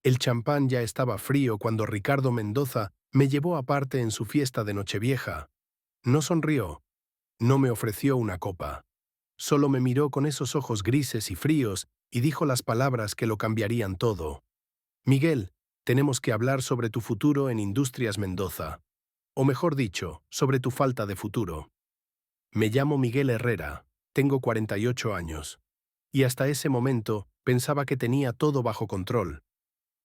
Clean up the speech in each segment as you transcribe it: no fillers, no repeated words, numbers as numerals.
El champán ya estaba frío cuando Ricardo Mendoza me llevó aparte en su fiesta de Nochevieja. No sonrió, no me ofreció una copa. Solo me miró con esos ojos grises y fríos y dijo las palabras que lo cambiarían todo. Miguel, tenemos que hablar sobre tu futuro en Industrias Mendoza. O mejor dicho, sobre tu falta de futuro. Me llamo Miguel Herrera, tengo 48 años. Y hasta ese momento pensaba que tenía todo bajo control.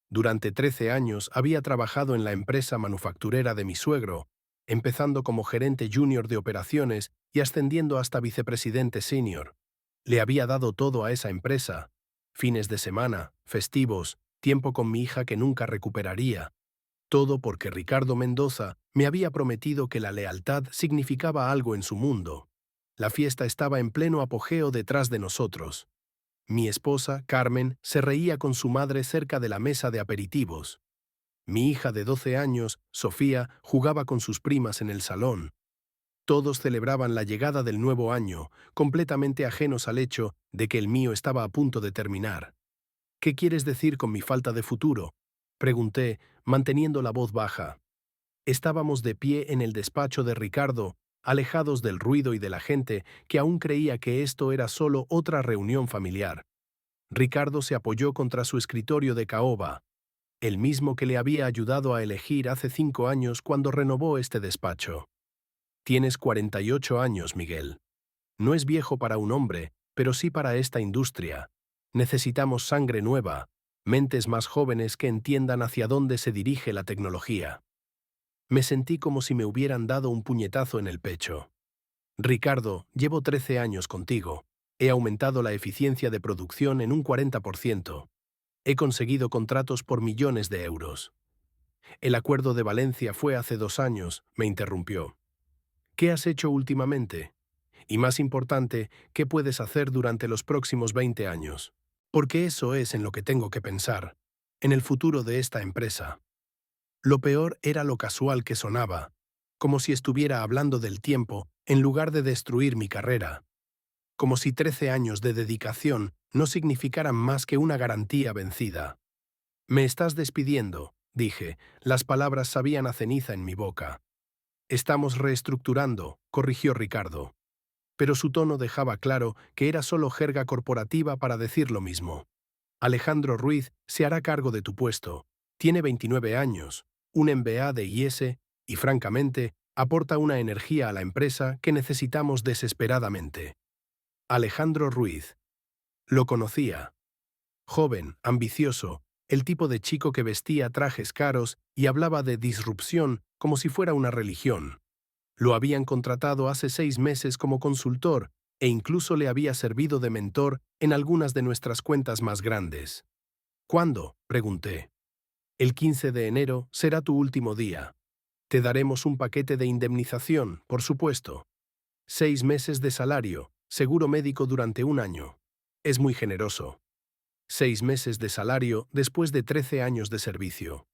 Durante 13 años había trabajado en la empresa manufacturera de mi suegro, empezando como gerente junior de operaciones y ascendiendo hasta vicepresidente senior. Le había dado todo a esa empresa: fines de semana, festivos, tiempo con mi hija que nunca recuperaría. Todo porque Ricardo Mendoza me había prometido que la lealtad significaba algo en su mundo. La fiesta estaba en pleno apogeo detrás de nosotros. Mi esposa, Carmen, se reía con su madre cerca de la mesa de aperitivos. Mi hija de 12 años, Sofía, jugaba con sus primas en el salón. Todos celebraban la llegada del nuevo año, completamente ajenos al hecho de que el mío estaba a punto de terminar. ¿Qué quieres decir con mi falta de futuro?, pregunté, manteniendo la voz baja. Estábamos de pie en el despacho de Ricardo, alejados del ruido y de la gente que aún creía que esto era solo otra reunión familiar. Ricardo se apoyó contra su escritorio de caoba, el mismo que le había ayudado a elegir hace 5 años cuando renovó este despacho. Tienes 48 años, Miguel. No es viejo para un hombre, pero sí para esta industria. Necesitamos sangre nueva, mentes más jóvenes que entiendan hacia dónde se dirige la tecnología. Me sentí como si me hubieran dado un puñetazo en el pecho. Ricardo, llevo 13 años contigo. He aumentado la eficiencia de producción en un 40%. He conseguido contratos por millones de euros. El acuerdo de Valencia fue hace 2 años, me interrumpió. ¿Qué has hecho últimamente? Y más importante, ¿qué puedes hacer durante los próximos 20 años? Porque eso es en lo que tengo que pensar, en el futuro de esta empresa. Lo peor era lo casual que sonaba, como si estuviera hablando del tiempo en lugar de destruir mi carrera, como si 13 años de dedicación no significaran más que una garantía vencida. Me estás despidiendo, dije, las palabras sabían a ceniza en mi boca. Estamos reestructurando, corrigió Ricardo. Pero su tono dejaba claro que era solo jerga corporativa para decir lo mismo. Alejandro Ruiz se hará cargo de tu puesto. Tiene 29 años, un MBA de IES y, francamente, aporta una energía a la empresa que necesitamos desesperadamente. Alejandro Ruiz. Lo conocía. Joven, ambicioso, el tipo de chico que vestía trajes caros y hablaba de disrupción como si fuera una religión. Lo habían contratado hace 6 meses como consultor e incluso le había servido de mentor en algunas de nuestras cuentas más grandes. ¿Cuándo?, pregunté. El 15 de enero será tu último día. Te daremos un paquete de indemnización, por supuesto. 6 meses de salario, seguro médico durante un año. Es muy generoso. 6 meses de salario después de 13 años de servicio.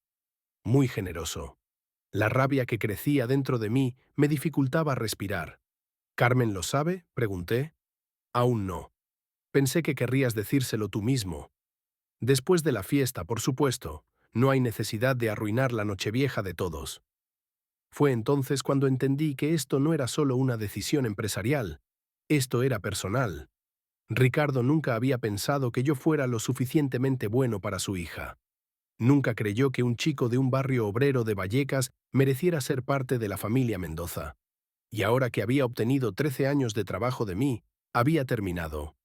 Muy generoso. La rabia que crecía dentro de mí me dificultaba respirar. ¿Carmen lo sabe?, pregunté. Aún no. Pensé que querrías decírselo tú mismo. Después de la fiesta, por supuesto, no hay necesidad de arruinar la Nochevieja de todos. Fue entonces cuando entendí que esto no era solo una decisión empresarial, esto era personal. Ricardo nunca había pensado que yo fuera lo suficientemente bueno para su hija. Nunca creyó que un chico de un barrio obrero de Vallecas mereciera ser parte de la familia Mendoza. Y ahora que había obtenido 13 años de trabajo de mí, había terminado.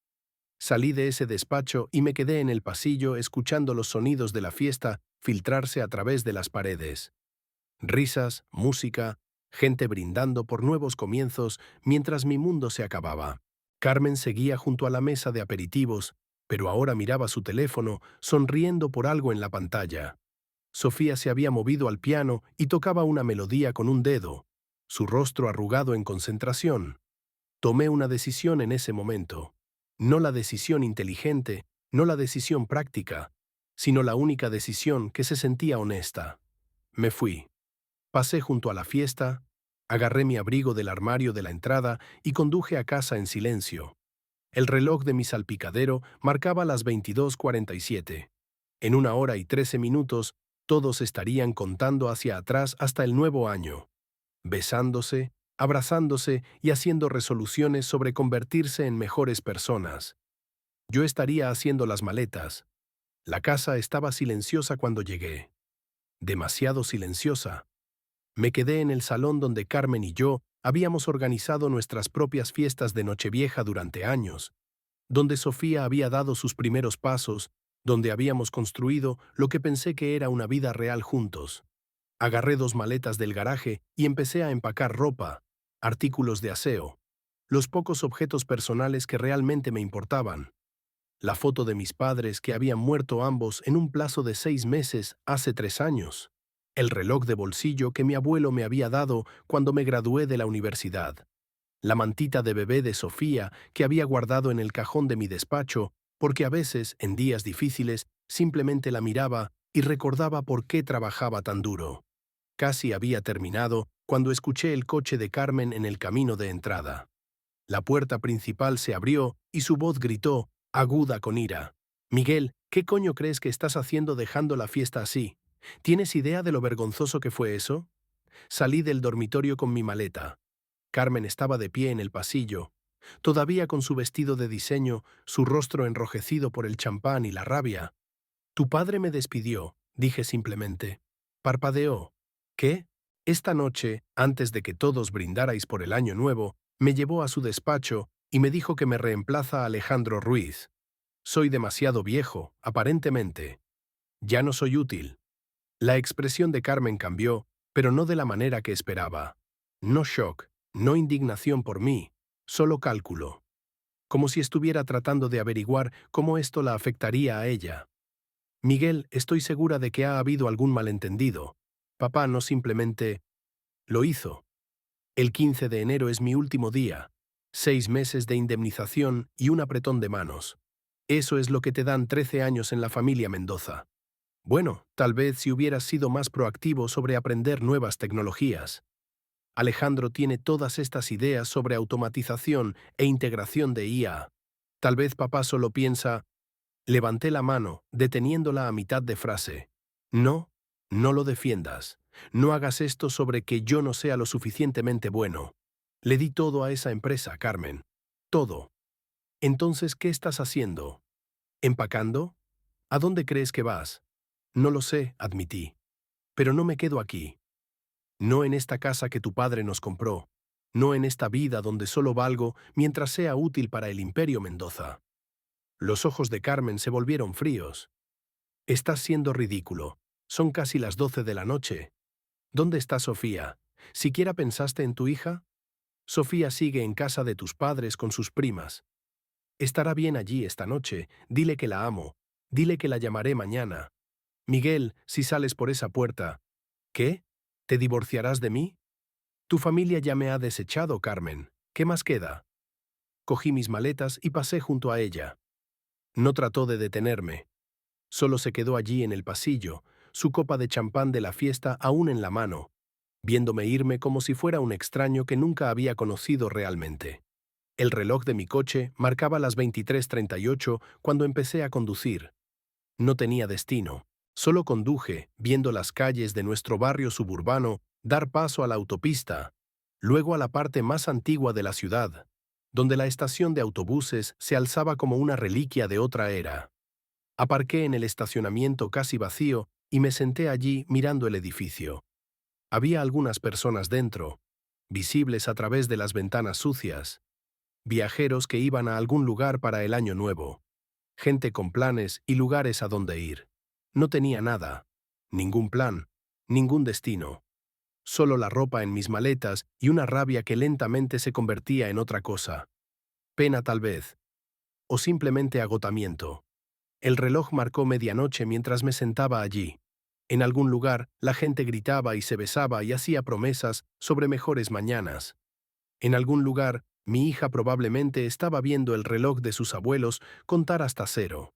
Salí de ese despacho y me quedé en el pasillo escuchando los sonidos de la fiesta filtrarse a través de las paredes. Risas, música, gente brindando por nuevos comienzos mientras mi mundo se acababa. Carmen seguía junto a la mesa de aperitivos, pero ahora miraba su teléfono, sonriendo por algo en la pantalla. Sofía se había movido al piano y tocaba una melodía con un dedo, su rostro arrugado en concentración. Tomé una decisión en ese momento. No la decisión inteligente, no la decisión práctica, sino la única decisión que se sentía honesta. Me fui. Pasé junto a la fiesta, agarré mi abrigo del armario de la entrada y conduje a casa en silencio. El reloj de mi salpicadero marcaba las 22:47. En 1 hora y 13 minutos, todos estarían contando hacia atrás hasta el nuevo año, besándose, abrazándose y haciendo resoluciones sobre convertirse en mejores personas. Yo estaría haciendo las maletas. La casa estaba silenciosa cuando llegué. Demasiado silenciosa. Me quedé en el salón donde Carmen y yo habíamos organizado nuestras propias fiestas de Nochevieja durante años, donde Sofía había dado sus primeros pasos, donde habíamos construido lo que pensé que era una vida real juntos. Agarré 2 maletas del garaje y empecé a empacar ropa, artículos de aseo, los pocos objetos personales que realmente me importaban. La foto de mis padres que habían muerto ambos en un plazo de 6 meses hace 3 años. El reloj de bolsillo que mi abuelo me había dado cuando me gradué de la universidad. La mantita de bebé de Sofía que había guardado en el cajón de mi despacho, porque a veces, en días difíciles, simplemente la miraba y recordaba por qué trabajaba tan duro. Casi había terminado cuando escuché el coche de Carmen en el camino de entrada. La puerta principal se abrió y su voz gritó, aguda con ira. «Miguel, ¿qué coño crees que estás haciendo dejando la fiesta así? ¿Tienes idea de lo vergonzoso que fue eso?» Salí del dormitorio con mi maleta. Carmen estaba de pie en el pasillo, todavía con su vestido de diseño, su rostro enrojecido por el champán y la rabia. «Tu padre me despidió», dije simplemente. Parpadeó. «¿Qué?» Esta noche, antes de que todos brindarais por el año nuevo, me llevó a su despacho y me dijo que me reemplaza Alejandro Ruiz. Soy demasiado viejo, aparentemente. Ya no soy útil. La expresión de Carmen cambió, pero no de la manera que esperaba. No shock, no indignación por mí, solo cálculo. Como si estuviera tratando de averiguar cómo esto la afectaría a ella. «Miguel, estoy segura de que ha habido algún malentendido. Papá no simplemente lo hizo. El 15 de enero es mi último día. 6 meses de indemnización y un apretón de manos. Eso es lo que te dan 13 años en la familia Mendoza. Bueno, tal vez si hubieras sido más proactivo sobre aprender nuevas tecnologías. Alejandro tiene todas estas ideas sobre automatización e integración de IA. Tal vez papá solo piensa...». Levanté la mano, deteniéndola a mitad de frase. «No, no lo defiendas. No hagas esto sobre que yo no sea lo suficientemente bueno. Le di todo a esa empresa, Carmen. Todo. Entonces, ¿qué estás haciendo? ¿Empacando? ¿A dónde crees que vas?» «No lo sé», admití. «Pero no me quedo aquí. No en esta casa que tu padre nos compró. No en esta vida donde solo valgo mientras sea útil para el Imperio Mendoza». Los ojos de Carmen se volvieron fríos. «Estás siendo ridículo. Son casi las 12 de la noche. ¿Dónde está Sofía? ¿Siquiera pensaste en tu hija? Sofía sigue en casa de tus padres con sus primas. Estará bien allí esta noche. Dile que la amo. Dile que la llamaré mañana. Miguel, si sales por esa puerta...». «¿Qué? ¿Te divorciarás de mí?» «Tu familia ya me ha desechado, Carmen. ¿Qué más queda?» Cogí mis maletas y pasé junto a ella. No trató de detenerme. Solo se quedó allí en el pasillo, su copa de champán de la fiesta aún en la mano, viéndome irme como si fuera un extraño que nunca había conocido realmente. El reloj de mi coche marcaba las 23:38 cuando empecé a conducir. No tenía destino. Solo conduje, viendo las calles de nuestro barrio suburbano dar paso a la autopista, luego a la parte más antigua de la ciudad, donde la estación de autobuses se alzaba como una reliquia de otra era. Aparqué en el estacionamiento casi vacío y me senté allí mirando el edificio. Había algunas personas dentro, visibles a través de las ventanas sucias, viajeros que iban a algún lugar para el año nuevo, gente con planes y lugares a donde ir. No tenía nada, ningún plan, ningún destino. Solo la ropa en mis maletas y una rabia que lentamente se convertía en otra cosa. Pena tal vez, o simplemente agotamiento. El reloj marcó medianoche mientras me sentaba allí. En algún lugar, la gente gritaba y se besaba y hacía promesas sobre mejores mañanas. En algún lugar, mi hija probablemente estaba viendo el reloj de sus abuelos contar hasta 0.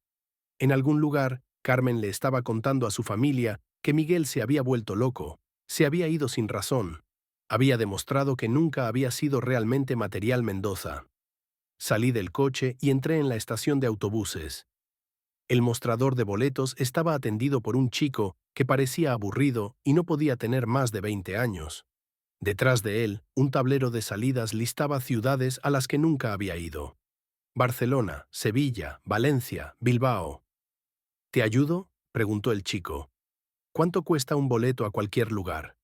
En algún lugar, Carmen le estaba contando a su familia que Miguel se había vuelto loco, se había ido sin razón. Había demostrado que nunca había sido realmente material Mendoza. Salí del coche y entré en la estación de autobuses. El mostrador de boletos estaba atendido por un chico que parecía aburrido y no podía tener más de 20 años. Detrás de él, un tablero de salidas listaba ciudades a las que nunca había ido. Barcelona, Sevilla, Valencia, Bilbao. ¿Te ayudo?, preguntó el chico. ¿Cuánto cuesta un boleto a cualquier lugar?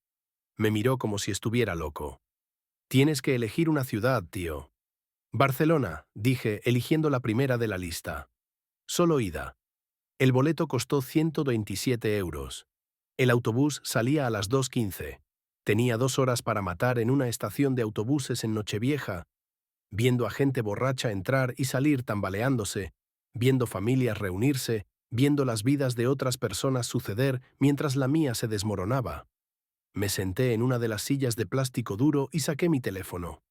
Me miró como si estuviera loco. Tienes que elegir una ciudad, tío. Barcelona, dije, eligiendo la primera de la lista. Solo ida. El boleto costó 127 euros. El autobús salía a las 2:15. Tenía 2 horas para matar en una estación de autobuses en Nochevieja, viendo a gente borracha entrar y salir tambaleándose, viendo familias reunirse, viendo las vidas de otras personas suceder mientras la mía se desmoronaba. Me senté en una de las sillas de plástico duro y saqué mi teléfono.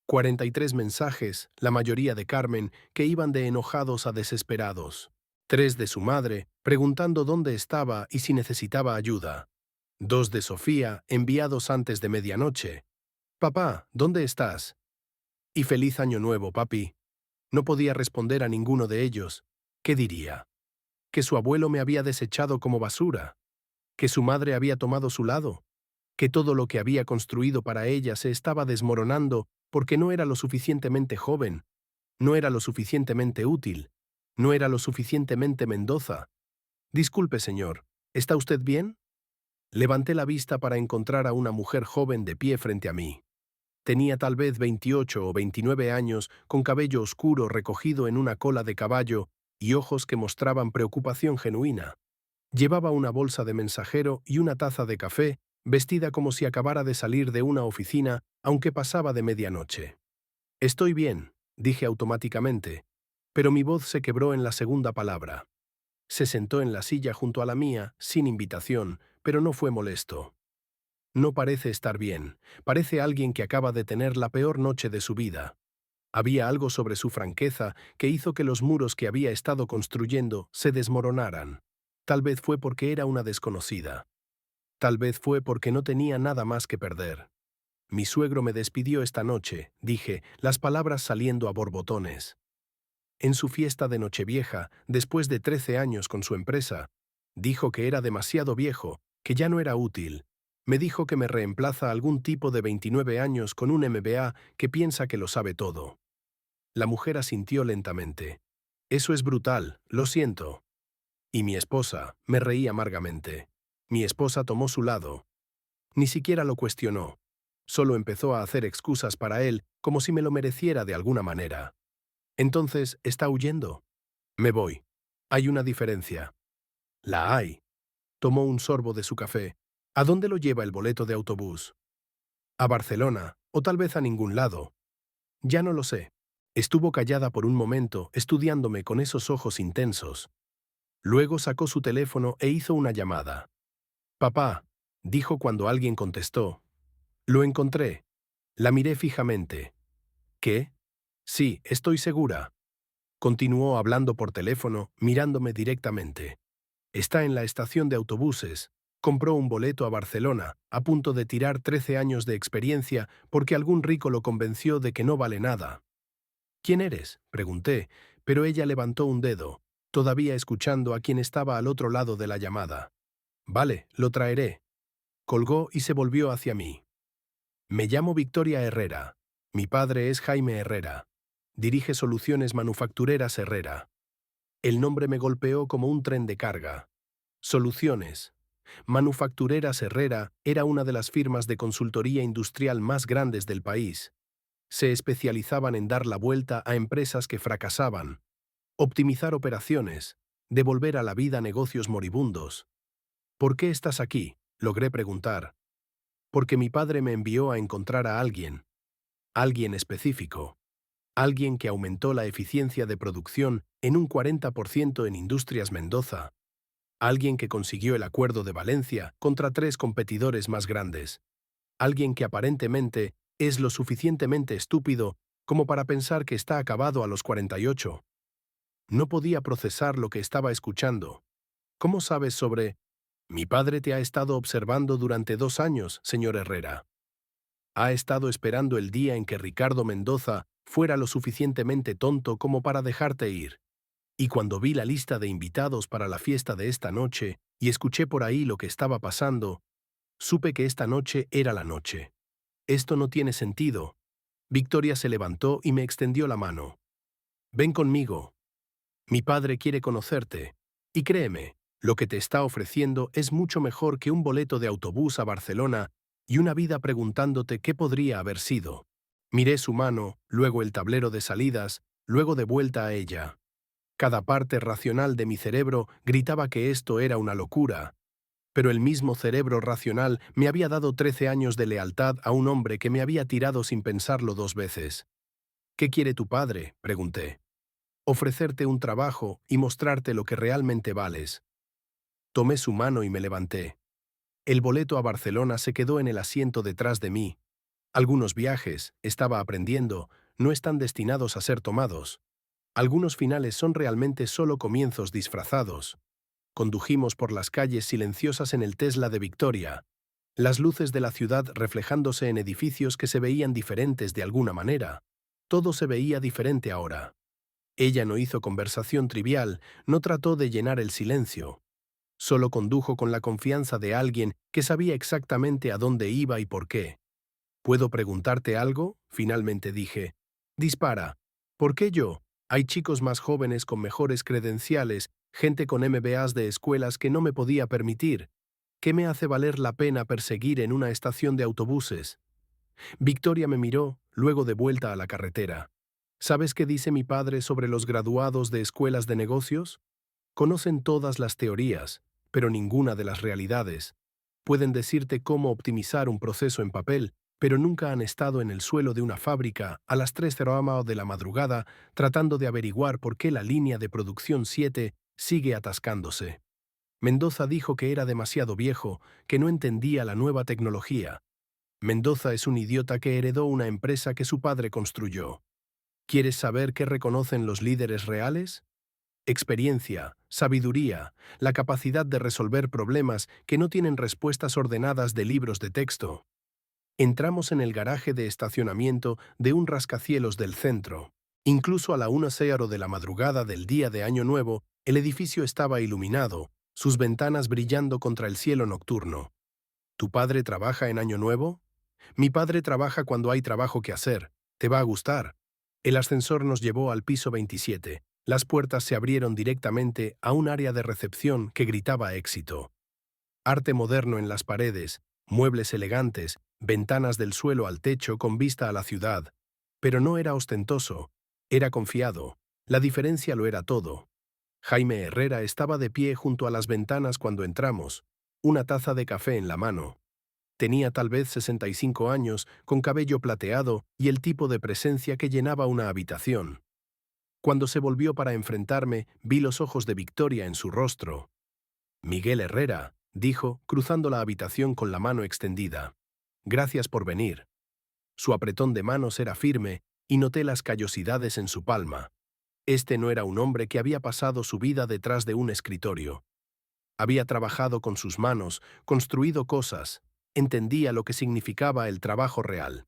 43 mensajes, la mayoría de Carmen, que iban de enojados a desesperados. 3 de su madre, preguntando dónde estaba y si necesitaba ayuda. 2 de Sofía, enviados antes de medianoche. Papá, ¿dónde estás? Y feliz año nuevo, papi. No podía responder a ninguno de ellos. ¿Qué diría? ¿Que su abuelo me había desechado como basura? ¿Que su madre había tomado su lado? ¿Que todo lo que había construido para ella se estaba desmoronando porque no era lo suficientemente joven, no era lo suficientemente útil, no era lo suficientemente Mendoza? Disculpe, señor, ¿está usted bien? Levanté la vista para encontrar a una mujer joven de pie frente a mí. Tenía tal vez 28 o 29 años, con cabello oscuro recogido en una cola de caballo y ojos que mostraban preocupación genuina. Llevaba una bolsa de mensajero y una taza de café, vestida como si acabara de salir de una oficina, aunque pasaba de medianoche. Estoy bien, dije automáticamente, pero mi voz se quebró en la segunda palabra. Se sentó en la silla junto a la mía, sin invitación, pero no fue molesto. No parece estar bien, parece alguien que acaba de tener la peor noche de su vida. Había algo sobre su franqueza que hizo que los muros que había estado construyendo se desmoronaran. Tal vez fue porque era una desconocida. Tal vez fue porque no tenía nada más que perder. Mi suegro me despidió esta noche, dije, las palabras saliendo a borbotones. En su fiesta de Nochevieja, después de 13 años con su empresa, dijo que era demasiado viejo, que ya no era útil. Me dijo que me reemplaza algún tipo de 29 años con un MBA que piensa que lo sabe todo. La mujer asintió lentamente. Eso es brutal, lo siento. Y mi esposa, me reí amargamente. Mi esposa tomó su lado. Ni siquiera lo cuestionó. Solo empezó a hacer excusas para él, como si me lo mereciera de alguna manera. Entonces, ¿está huyendo? Me voy. Hay una diferencia. La hay. Tomó un sorbo de su café. ¿A dónde lo lleva el boleto de autobús? A Barcelona, o tal vez a ningún lado. Ya no lo sé. Estuvo callada por un momento, estudiándome con esos ojos intensos. Luego sacó su teléfono e hizo una llamada. Papá, dijo cuando alguien contestó. Lo encontré. La miré fijamente. ¿Qué? Sí, estoy segura. Continuó hablando por teléfono, mirándome directamente. Está en la estación de autobuses. Compró un boleto a Barcelona, a punto de tirar 13 años de experiencia porque algún rico lo convenció de que no vale nada. ¿Quién eres?, pregunté, pero ella levantó un dedo, todavía escuchando a quien estaba al otro lado de la llamada. Vale, lo traeré. Colgó y se volvió hacia mí. Me llamo Victoria Herrera. Mi padre es Jaime Herrera. Dirige Soluciones Manufactureras Herrera. El nombre me golpeó como un tren de carga. Soluciones. Manufactureras Herrera era una de las firmas de consultoría industrial más grandes del país. Se especializaban en dar la vuelta a empresas que fracasaban, optimizar operaciones, devolver a la vida negocios moribundos. ¿Por qué estás aquí?, logré preguntar. Porque mi padre me envió a encontrar a alguien específico, alguien que aumentó la eficiencia de producción en un 40% en Industrias Mendoza, alguien que consiguió el acuerdo de Valencia contra 3 competidores más grandes, alguien que aparentemente es lo suficientemente estúpido como para pensar que está acabado a los 48. No podía procesar lo que estaba escuchando. ¿Cómo sabes sobre...? Mi padre te ha estado observando durante 2 años, señor Herrera. Ha estado esperando el día en que Ricardo Mendoza fuera lo suficientemente tonto como para dejarte ir. Y cuando vi la lista de invitados para la fiesta de esta noche y escuché por ahí lo que estaba pasando, supe que esta noche era la noche. Esto no tiene sentido. Victoria se levantó y me extendió la mano. Ven conmigo. Mi padre quiere conocerte. Y créeme, lo que te está ofreciendo es mucho mejor que un boleto de autobús a Barcelona y una vida preguntándote qué podría haber sido. Miré su mano, luego el tablero de salidas, luego de vuelta a ella. Cada parte racional de mi cerebro gritaba que esto era una locura, pero el mismo cerebro racional me había dado 13 años de lealtad a un hombre que me había tirado sin pensarlo 2 veces. ¿Qué quiere tu padre?, pregunté. Ofrecerte un trabajo y mostrarte lo que realmente vales. Tomé su mano y me levanté. El boleto a Barcelona se quedó en el asiento detrás de mí. Algunos viajes, estaba aprendiendo, no están destinados a ser tomados. Algunos finales son realmente solo comienzos disfrazados. Condujimos por las calles silenciosas en el Tesla de Victoria, las luces de la ciudad reflejándose en edificios que se veían diferentes de alguna manera. Todo se veía diferente ahora. Ella no hizo conversación trivial, no trató de llenar el silencio. Solo condujo con la confianza de alguien que sabía exactamente a dónde iba y por qué. ¿Puedo preguntarte algo?, finalmente dije. Dispara. ¿Por qué yo? Hay chicos más jóvenes con mejores credenciales, gente con MBAs de escuelas que no me podía permitir. ¿Qué me hace valer la pena perseguir en una estación de autobuses? Victoria me miró, luego de vuelta a la carretera. ¿Sabes qué dice mi padre sobre los graduados de escuelas de negocios? Conocen todas las teorías, pero ninguna de las realidades. Pueden decirte cómo optimizar un proceso en papel, pero nunca han estado en el suelo de una fábrica a las 3:00 de la madrugada tratando de averiguar por qué la línea de producción 7 sigue atascándose. Mendoza dijo que era demasiado viejo, que no entendía la nueva tecnología. Mendoza es un idiota que heredó una empresa que su padre construyó. ¿Quieres saber qué reconocen los líderes reales? Experiencia, sabiduría, la capacidad de resolver problemas que no tienen respuestas ordenadas de libros de texto. Entramos en el garaje de estacionamiento de un rascacielos del centro. Incluso a la 1:00 de la madrugada del día de Año Nuevo, el edificio estaba iluminado, sus ventanas brillando contra el cielo nocturno. ¿Tu padre trabaja en Año Nuevo? Mi padre trabaja cuando hay trabajo que hacer. Te va a gustar. El ascensor nos llevó al piso 27. Las puertas se abrieron directamente a un área de recepción que gritaba éxito. Arte moderno en las paredes, muebles elegantes, ventanas del suelo al techo con vista a la ciudad. Pero no era ostentoso, era confiado. La diferencia lo era todo. Jaime Herrera estaba de pie junto a las ventanas cuando entramos, una taza de café en la mano. Tenía tal vez 65 años, con cabello plateado y el tipo de presencia que llenaba una habitación. Cuando se volvió para enfrentarme, vi los ojos de Victoria en su rostro. Miguel Herrera, dijo, cruzando la habitación con la mano extendida. Gracias por venir. Su apretón de manos era firme y noté las callosidades en su palma. Este no era un hombre que había pasado su vida detrás de un escritorio. Había trabajado con sus manos, construido cosas, entendía lo que significaba el trabajo real.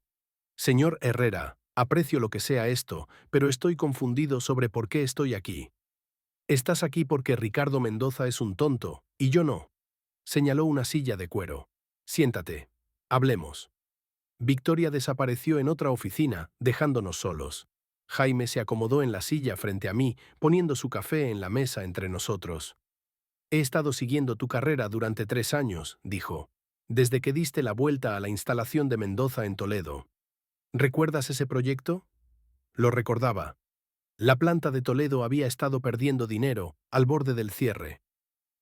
Señor Herrera, aprecio lo que sea esto, pero estoy confundido sobre por qué estoy aquí. Estás aquí porque Ricardo Mendoza es un tonto, y yo no. Señaló una silla de cuero. Siéntate. Hablemos. Victoria desapareció en otra oficina, dejándonos solos. Jaime se acomodó en la silla frente a mí, poniendo su café en la mesa entre nosotros. He estado siguiendo tu carrera durante 3 años, dijo, desde que diste la vuelta a la instalación de Mendoza en Toledo. ¿Recuerdas ese proyecto? Lo recordaba. La planta de Toledo había estado perdiendo dinero, al borde del cierre.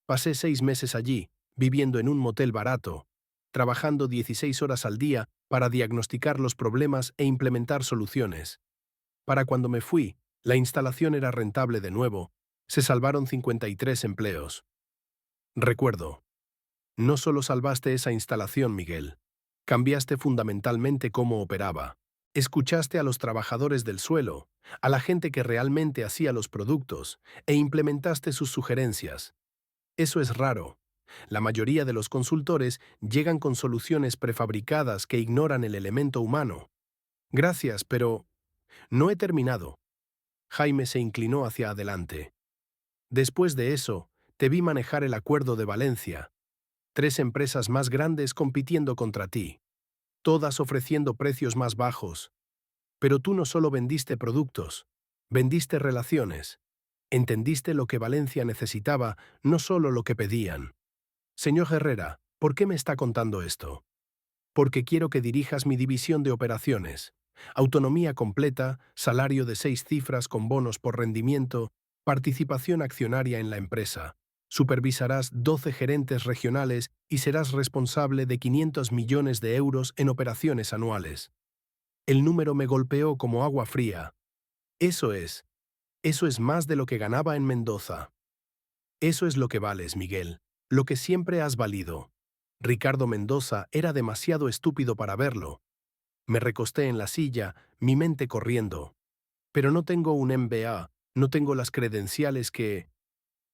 Pasé 6 meses allí, viviendo en un motel barato, trabajando 16 horas al día para diagnosticar los problemas e implementar soluciones. Para cuando me fui, la instalación era rentable de nuevo, se salvaron 53 empleos. Recuerdo. No solo salvaste esa instalación, Miguel. Cambiaste fundamentalmente cómo operaba. Escuchaste a los trabajadores del suelo, a la gente que realmente hacía los productos, e implementaste sus sugerencias. Eso es raro. La mayoría de los consultores llegan con soluciones prefabricadas que ignoran el elemento humano. Gracias, pero no he terminado. Jaime se inclinó hacia adelante. Después de eso, te vi manejar el acuerdo de Valencia. 3 empresas más grandes compitiendo contra ti, todas ofreciendo precios más bajos. Pero tú no solo vendiste productos, vendiste relaciones. Entendiste lo que Valencia necesitaba, no solo lo que pedían. Señor Herrera, ¿por qué me está contando esto? Porque quiero que dirijas mi división de operaciones. Autonomía completa, salario de 6 cifras con bonos por rendimiento, participación accionaria en la empresa. Supervisarás 12 gerentes regionales y serás responsable de 500 millones de euros en operaciones anuales. El número me golpeó como agua fría. Eso es más de lo que ganaba en Mendoza. Eso es lo que vales, Miguel, lo que siempre has valido. Ricardo Mendoza era demasiado estúpido para verlo. Me recosté en la silla, mi mente corriendo. Pero no tengo un MBA, no tengo las credenciales que...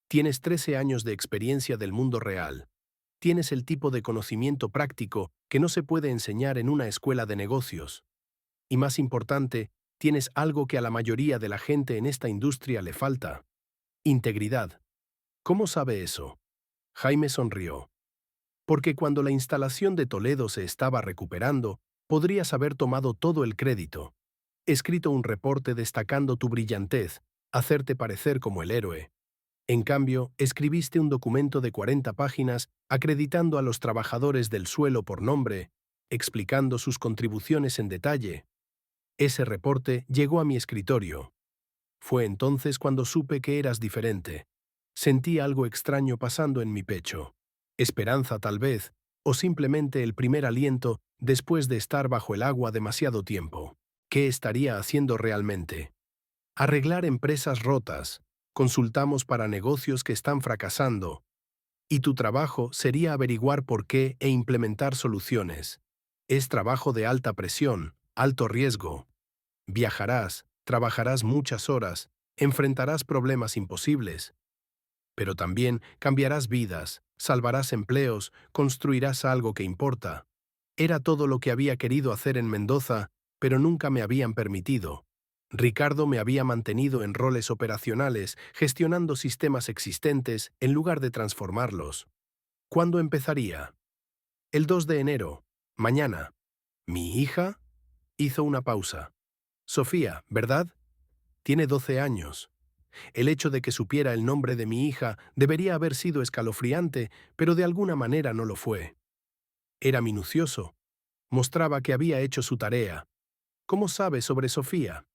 Tienes 13 años de experiencia del mundo real. Tienes el tipo de conocimiento práctico que no se puede enseñar en una escuela de negocios. Y más importante, tienes algo que a la mayoría de la gente en esta industria le falta. Integridad. ¿Cómo sabe eso? Jaime sonrió. Porque cuando la instalación de Toledo se estaba recuperando, podrías haber tomado todo el crédito. Escrito un reporte destacando tu brillantez, hacerte parecer como el héroe. En cambio, escribiste un documento de 40 páginas acreditando a los trabajadores del suelo por nombre, explicando sus contribuciones en detalle. Ese reporte llegó a mi escritorio. Fue entonces cuando supe que eras diferente. Sentí algo extraño pasando en mi pecho. Esperanza tal vez, o simplemente el primer aliento después de estar bajo el agua demasiado tiempo. ¿Qué estaría haciendo realmente? Arreglar empresas rotas. Consultamos para negocios que están fracasando. Y tu trabajo sería averiguar por qué e implementar soluciones. Es trabajo de alta presión, alto riesgo. Viajarás, trabajarás muchas horas, enfrentarás problemas imposibles. Pero también cambiarás vidas, salvarás empleos, construirás algo que importa. Era todo lo que había querido hacer en Mendoza, pero nunca me habían permitido. Ricardo me había mantenido en roles operacionales, gestionando sistemas existentes en lugar de transformarlos. ¿Cuándo empezaría? El 2 de enero. Mañana. ¿Mi hija? Hizo una pausa. Sofía, ¿verdad? Tiene 12 años. El hecho de que supiera el nombre de mi hija debería haber sido escalofriante, pero de alguna manera no lo fue. Era minucioso. Mostraba que había hecho su tarea. ¿Cómo sabe sobre Sofía?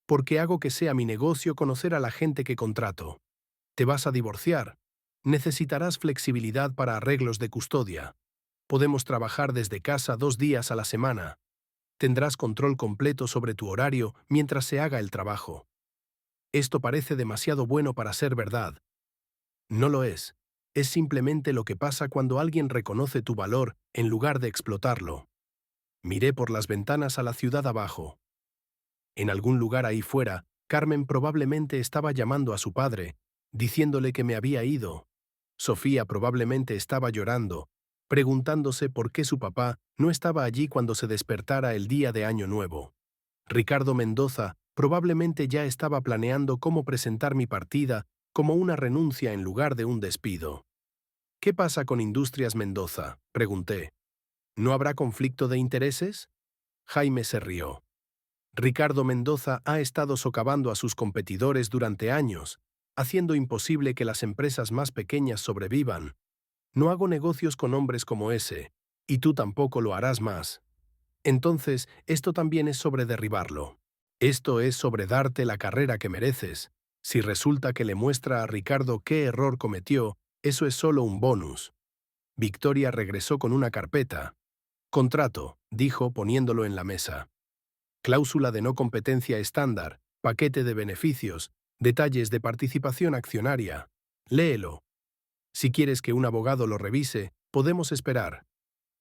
Porque hago que sea mi negocio conocer a la gente que contrato. Te vas a divorciar. Necesitarás flexibilidad para arreglos de custodia. Podemos trabajar desde casa 2 días a la semana. Tendrás control completo sobre tu horario mientras se haga el trabajo. Esto parece demasiado bueno para ser verdad. No lo es. Es simplemente lo que pasa cuando alguien reconoce tu valor en lugar de explotarlo. Miré por las ventanas a la ciudad abajo. En algún lugar ahí fuera, Carmen probablemente estaba llamando a su padre, diciéndole que me había ido. Sofía probablemente estaba llorando, preguntándose por qué su papá no estaba allí cuando se despertara el día de Año Nuevo. Ricardo Mendoza probablemente ya estaba planeando cómo presentar mi partida como una renuncia en lugar de un despido. ¿Qué pasa con Industrias Mendoza?, pregunté. ¿No habrá conflicto de intereses? Jaime se rió. Ricardo Mendoza ha estado socavando a sus competidores durante años, haciendo imposible que las empresas más pequeñas sobrevivan. No hago negocios con hombres como ese, y tú tampoco lo harás más. Entonces, esto también es sobre derribarlo. Esto es sobre darte la carrera que mereces. Si resulta que le muestra a Ricardo qué error cometió, eso es solo un bonus. Victoria regresó con una carpeta. Contrato, dijo poniéndolo en la mesa. Cláusula de no competencia estándar, paquete de beneficios, detalles de participación accionaria. Léelo. Si quieres que un abogado lo revise, podemos esperar.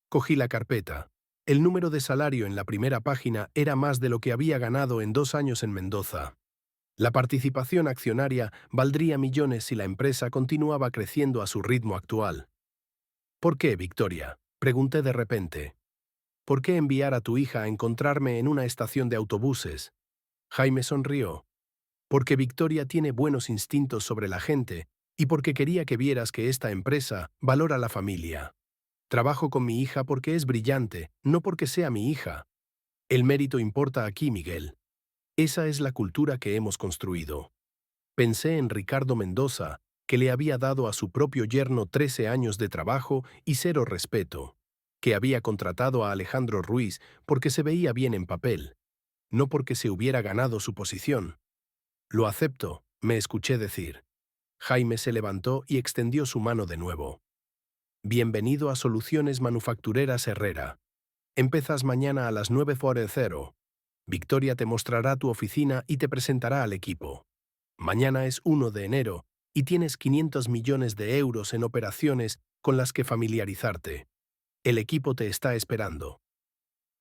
Cogí la carpeta. El número de salario en la primera página era más de lo que había ganado en 2 años en Mendoza. La participación accionaria valdría millones si la empresa continuaba creciendo a su ritmo actual. ¿Por qué, Victoria?, pregunté de repente. ¿Por qué enviar a tu hija a encontrarme en una estación de autobuses? Jaime sonrió. porque Victoria tiene buenos instintos sobre la gente y porque quería que vieras que esta empresa valora la familia. Trabajo con mi hija porque es brillante, no porque sea mi hija. El mérito importa aquí, Miguel. Esa es la cultura que hemos construido. Pensé en Ricardo Mendoza, que le había dado a su propio yerno 13 años de trabajo y cero respeto, que había contratado a Alejandro Ruiz porque se veía bien en papel, no porque se hubiera ganado su posición. Lo acepto, me escuché decir. Jaime se levantó y extendió su mano de nuevo. Bienvenido a Soluciones Manufactureras Herrera. Empezas mañana a las 9:00. Victoria te mostrará tu oficina y te presentará al equipo. Mañana es 1 de enero y tienes 500 millones de euros en operaciones con las que familiarizarte. El equipo te está esperando.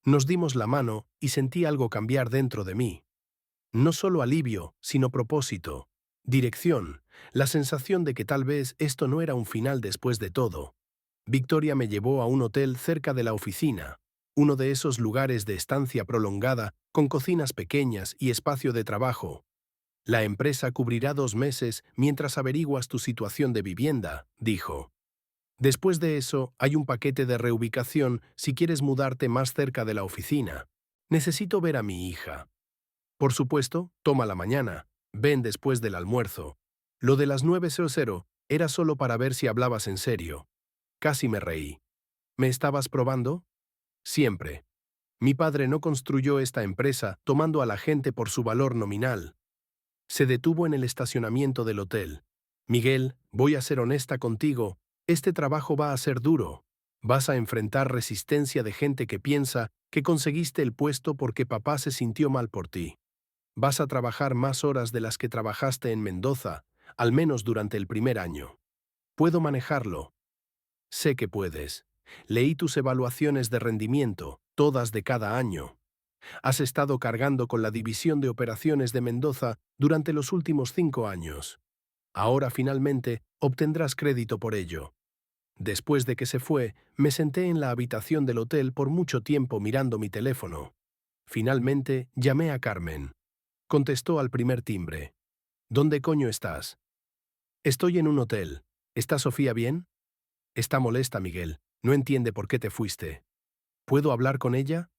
Nos dimos la mano y sentí algo cambiar dentro de mí. No solo alivio, sino propósito, dirección, la sensación de que tal vez esto no era un final después de todo. Victoria me llevó a un hotel cerca de la oficina, uno de esos lugares de estancia prolongada con cocinas pequeñas y espacio de trabajo. La empresa cubrirá 2 meses mientras averiguas tu situación de vivienda, dijo. Después de eso, hay un paquete de reubicación si quieres mudarte más cerca de la oficina. Necesito ver a mi hija. Por supuesto, toma la mañana. Ven después del almuerzo. Lo de las 9:00 era solo para ver si hablabas en serio. Casi me reí. ¿Me estabas probando? Siempre. Mi padre no construyó esta empresa tomando a la gente por su valor nominal. Se detuvo en el estacionamiento del hotel. Miguel, voy a ser honesta contigo, este trabajo va a ser duro. Vas a enfrentar resistencia de gente que piensa que conseguiste el puesto porque papá se sintió mal por ti. Vas a trabajar más horas de las que trabajaste en Mendoza, al menos durante el primer año. Puedo manejarlo. Sé que puedes. Leí tus evaluaciones de rendimiento, todas de cada año. Has estado cargando con la división de operaciones de Mendoza durante los últimos 5 años. Ahora finalmente obtendrás crédito por ello. Después de que se fue, me senté en la habitación del hotel por mucho tiempo mirando mi teléfono. Finalmente llamé a Carmen. Contestó al primer timbre. ¿Dónde coño estás? Estoy en un hotel. ¿Está Sofía bien? Está molesta, Miguel. No entiende por qué te fuiste. ¿Puedo hablar con ella?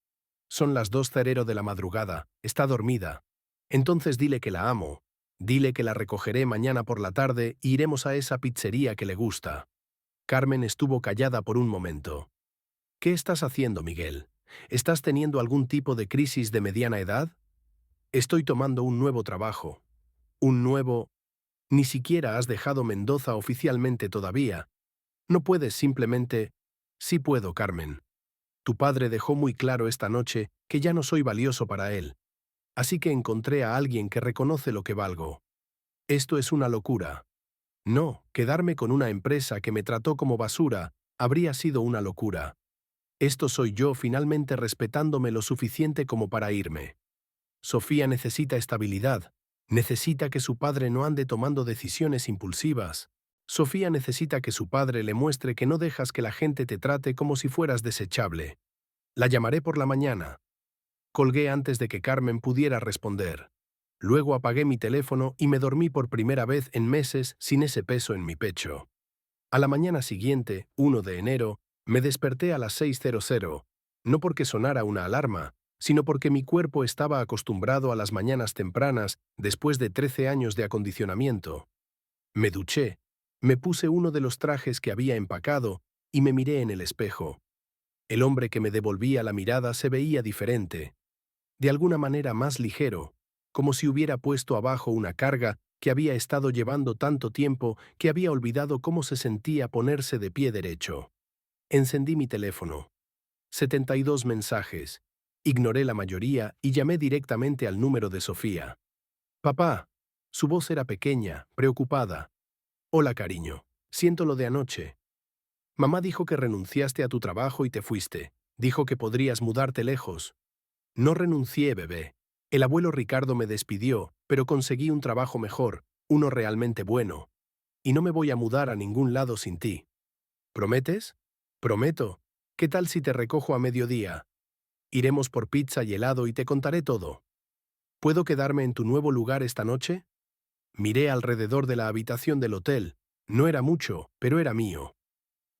Son las 2:00 de la madrugada. Está dormida. Entonces dile que la amo. Dile que la recogeré mañana por la tarde y iremos a esa pizzería que le gusta. Carmen estuvo callada por un momento. ¿Qué estás haciendo, Miguel? ¿Estás teniendo algún tipo de crisis de mediana edad? Estoy tomando un nuevo trabajo. Un nuevo... Ni siquiera has dejado Mendoza oficialmente todavía. No puedes simplemente... Sí puedo, Carmen. Tu padre dejó muy claro esta noche que ya no soy valioso para él. Así que encontré a alguien que reconoce lo que valgo. Esto es una locura. No, quedarme con una empresa que me trató como basura habría sido una locura. Esto soy yo finalmente respetándome lo suficiente como para irme. Sofía necesita estabilidad. Necesita que su padre no ande tomando decisiones impulsivas. Sofía necesita que su padre le muestre que no dejas que la gente te trate como si fueras desechable. La llamaré por la mañana. Colgué antes de que Carmen pudiera responder. Luego apagué mi teléfono y me dormí por primera vez en meses sin ese peso en mi pecho. A la mañana siguiente, 1 de enero, me desperté a las 6:00, no porque sonara una alarma, sino porque mi cuerpo estaba acostumbrado a las mañanas tempranas después de 13 años de acondicionamiento. Me duché, me puse uno de los trajes que había empacado y me miré en el espejo. El hombre que me devolvía la mirada se veía diferente, de alguna manera más ligero, como si hubiera puesto abajo una carga que había estado llevando tanto tiempo que había olvidado cómo se sentía ponerse de pie derecho. Encendí mi teléfono. 72 mensajes. Ignoré la mayoría y llamé directamente al número de Sofía. Papá. Su voz era pequeña, preocupada. Hola, cariño. Siento lo de anoche. Mamá dijo que renunciaste a tu trabajo y te fuiste. Dijo que podrías mudarte lejos. No renuncié, bebé. El abuelo Ricardo me despidió, pero conseguí un trabajo mejor, uno realmente bueno. Y no me voy a mudar a ningún lado sin ti. ¿Prometes? Prometo. ¿Qué tal si te recojo a mediodía? Iremos por pizza y helado y te contaré todo. ¿Puedo quedarme en tu nuevo lugar esta noche? Miré alrededor de la habitación del hotel. No era mucho, pero era mío.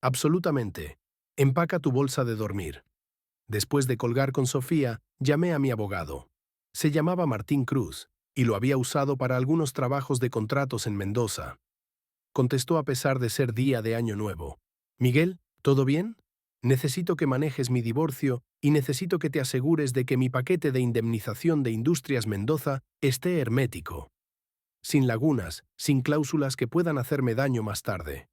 Absolutamente. Empaca tu bolsa de dormir. Después de colgar con Sofía, llamé a mi abogado. Se llamaba Martín Cruz, y lo había usado para algunos trabajos de contratos en Mendoza. Contestó a pesar de ser día de Año Nuevo. Miguel, ¿todo bien? Necesito que manejes mi divorcio y necesito que te asegures de que mi paquete de indemnización de Industrias Mendoza esté hermético. Sin lagunas, sin cláusulas que puedan hacerme daño más tarde.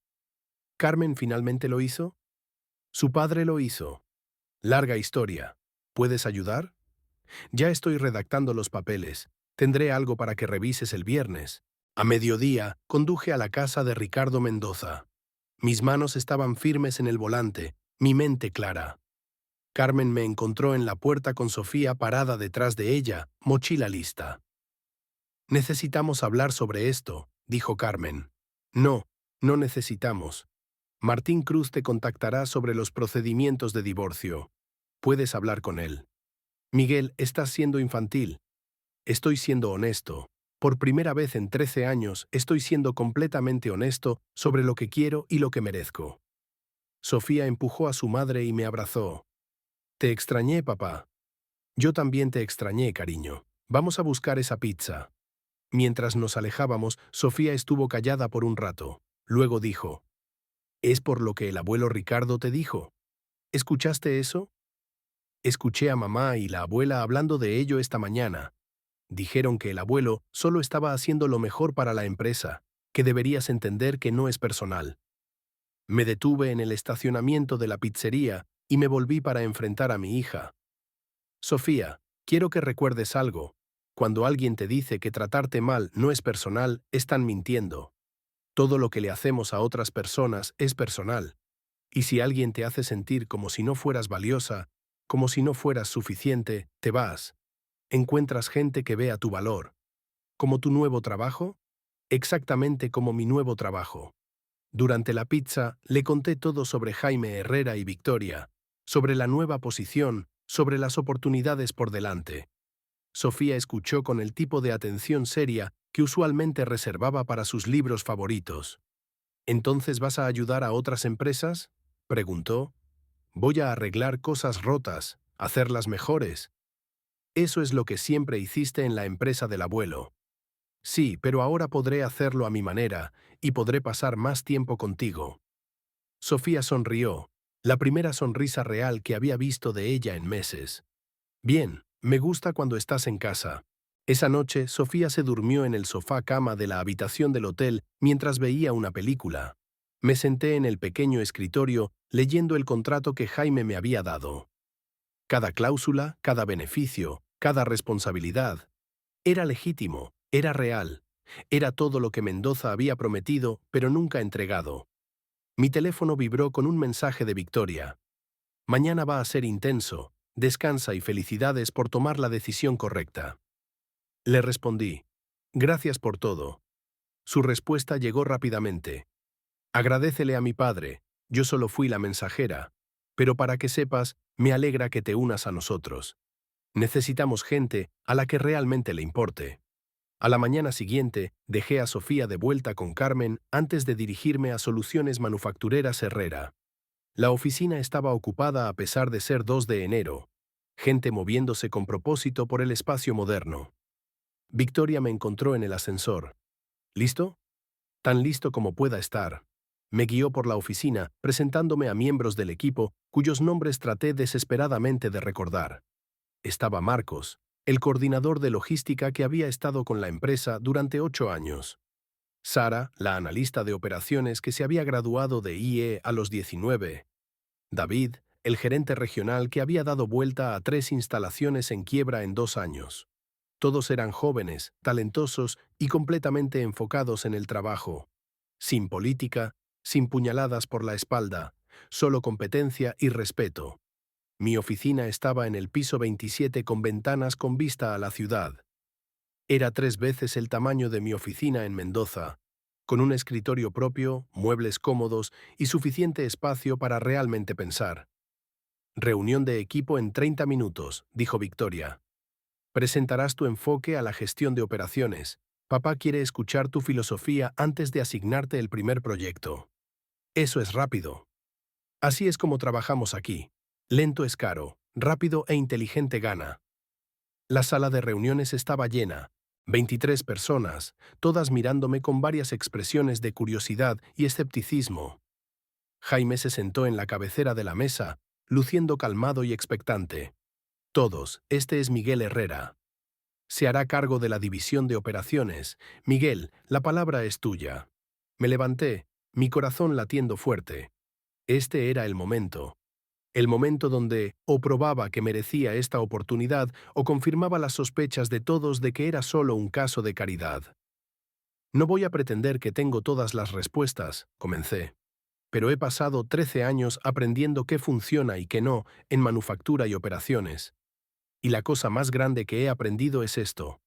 ¿Carmen finalmente lo hizo? Su padre lo hizo. Larga historia. ¿Puedes ayudar? Ya estoy redactando los papeles. Tendré algo para que revises el viernes. A mediodía, conduje a la casa de Ricardo Mendoza. Mis manos estaban firmes en el volante, mi mente clara. Carmen me encontró en la puerta con Sofía parada detrás de ella, mochila lista. Necesitamos hablar sobre esto, dijo Carmen. No, no necesitamos. Martín Cruz te contactará sobre los procedimientos de divorcio. Puedes hablar con él. Miguel, estás siendo infantil. Estoy siendo honesto. Por primera vez en 13 años estoy siendo completamente honesto sobre lo que quiero y lo que merezco. Sofía empujó a su madre y me abrazó. Te extrañé, papá. Yo también te extrañé, cariño. Vamos a buscar esa pizza. Mientras nos alejábamos, Sofía estuvo callada por un rato. Luego dijo, ¿es por lo que el abuelo Ricardo te dijo? ¿Escuchaste eso? Escuché a mamá y la abuela hablando de ello esta mañana. Dijeron que el abuelo solo estaba haciendo lo mejor para la empresa, que deberías entender que no es personal. Me detuve en el estacionamiento de la pizzería y me volví para enfrentar a mi hija. Sofía, quiero que recuerdes algo. Cuando alguien te dice que tratarte mal no es personal, están mintiendo. Todo lo que le hacemos a otras personas es personal. Y si alguien te hace sentir como si no fueras valiosa, como si no fueras suficiente, te vas. Encuentras gente que vea tu valor. ¿Como tu nuevo trabajo? Exactamente como mi nuevo trabajo. Durante la pizza le conté todo sobre Jaime Herrera y Victoria, sobre la nueva posición, sobre las oportunidades por delante. Sofía escuchó con el tipo de atención seria que usualmente reservaba para sus libros favoritos. ¿Entonces vas a ayudar a otras empresas? Preguntó. Voy a arreglar cosas rotas, hacerlas mejores. Eso es lo que siempre hiciste en la empresa del abuelo. Sí, pero ahora podré hacerlo a mi manera y podré pasar más tiempo contigo. Sofía sonrió, la primera sonrisa real que había visto de ella en meses. Bien, me gusta cuando estás en casa. Esa noche, Sofía se durmió en el sofá-cama de la habitación del hotel mientras veía una película. Me senté en el pequeño escritorio leyendo el contrato que Jaime me había dado. Cada cláusula, cada beneficio, cada responsabilidad. Era legítimo, era real. Era todo lo que Mendoza había prometido, pero nunca entregado. Mi teléfono vibró con un mensaje de Victoria. Mañana va a ser intenso. Descansa y felicidades por tomar la decisión correcta. Le respondí. Gracias por todo. Su respuesta llegó rápidamente. Agradécele a mi padre. Yo solo fui la mensajera. Pero para que sepas, me alegra que te unas a nosotros. Necesitamos gente a la que realmente le importe. A la mañana siguiente, dejé a Sofía de vuelta con Carmen antes de dirigirme a Soluciones Manufactureras Herrera. La oficina estaba ocupada a pesar de ser 2 de enero. Gente moviéndose con propósito por el espacio moderno. Victoria me encontró en el ascensor. ¿Listo? Tan listo como pueda estar. Me guió por la oficina, presentándome a miembros del equipo cuyos nombres traté desesperadamente de recordar. Estaba Marcos, el coordinador de logística que había estado con la empresa durante 8 años. Sara, la analista de operaciones que se había graduado de IE a los 19. David, el gerente regional que había dado vuelta a 3 instalaciones en quiebra en 2 años. Todos eran jóvenes, talentosos y completamente enfocados en el trabajo. Sin política, sin puñaladas por la espalda, solo competencia y respeto. Mi oficina estaba en el piso 27 con ventanas con vista a la ciudad. Era 3 veces el tamaño de mi oficina en Mendoza, con un escritorio propio, muebles cómodos y suficiente espacio para realmente pensar. Reunión de equipo en 30 minutos, dijo Victoria. Presentarás tu enfoque a la gestión de operaciones. Papá quiere escuchar tu filosofía antes de asignarte el primer proyecto. Eso es rápido. Así es como trabajamos aquí. Lento es caro, rápido e inteligente gana. La sala de reuniones estaba llena. 23 personas, todas mirándome con varias expresiones de curiosidad y escepticismo. Jaime se sentó en la cabecera de la mesa, luciendo calmado y expectante. Todos, este es Miguel Herrera. Se hará cargo de la división de operaciones. Miguel, la palabra es tuya. Me levanté, mi corazón latiendo fuerte. Este era el momento. El momento donde o probaba que merecía esta oportunidad o confirmaba las sospechas de todos de que era solo un caso de caridad. No voy a pretender que tengo todas las respuestas, comencé. Pero he pasado 13 años aprendiendo qué funciona y qué no en manufactura y operaciones. Y la cosa más grande que he aprendido es esto.